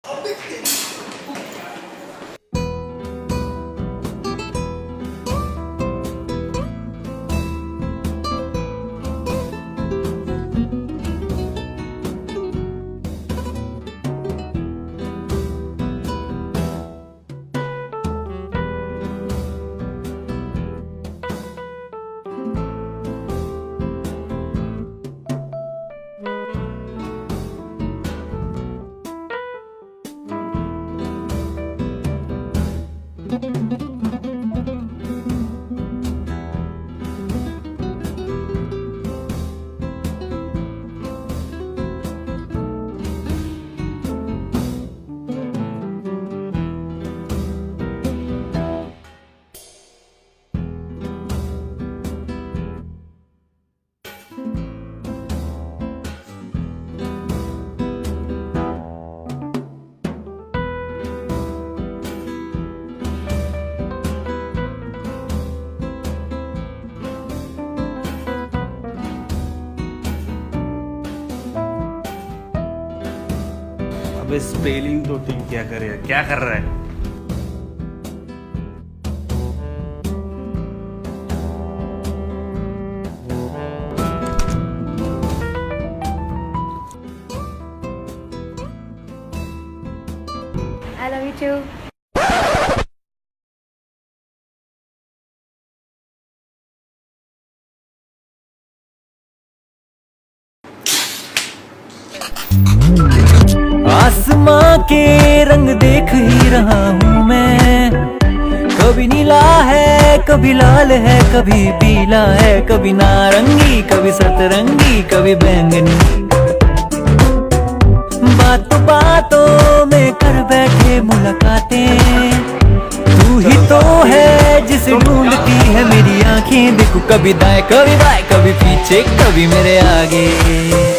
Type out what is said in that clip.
अबे स्पेलिंग तो ठीक क्या करे, क्या कर रहा है? I love you too. आसमां के रंग देख ही रहा हूँ मैं, कभी नीला है कभी लाल है कभी पीला है, कभी नारंगी कभी सतरंगी कभी बैंगनी। बातों बातों में कर बैठे मुलाकातें, तू ही तो है जिसे ढूंढती है मेरी आंखें। देखो कभी दाएं कभी बाएं कभी पीछे कभी मेरे आगे।